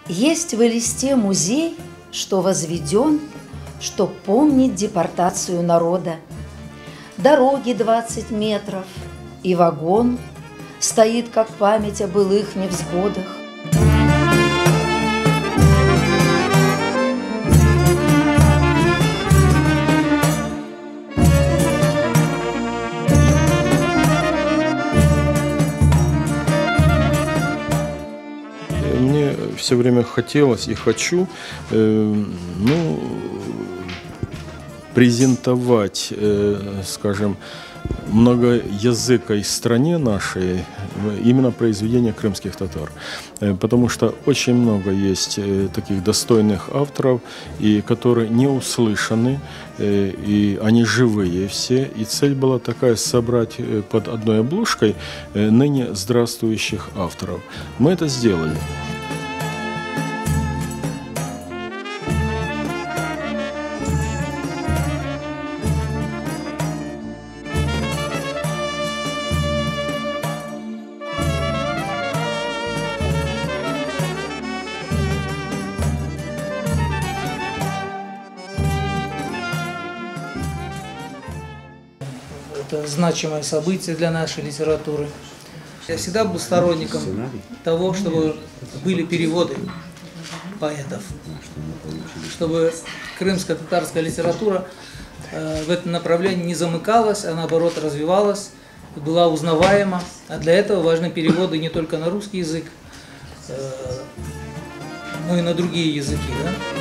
Есть в Элисте музей, что возведен, чтоб помнить депортацию народа. Дороги 20 метров, и вагон стоит, как память о былых невзгодах. Мне все время хотелось и хочу, презентовать, скажем, многоязыкой стране нашей именно произведения крымских татар. Потому что очень много есть таких достойных авторов, и которые не услышаны, и они живые все. И цель была такая — собрать под одной обложкой ныне здравствующих авторов. Мы это сделали. Это значимое событие для нашей литературы. Я всегда был сторонником того, чтобы были переводы поэтов, чтобы крымско-татарская литература в этом направлении не замыкалась, а наоборот развивалась, была узнаваема. А для этого важны переводы не только на русский язык, но и на другие языки. Да?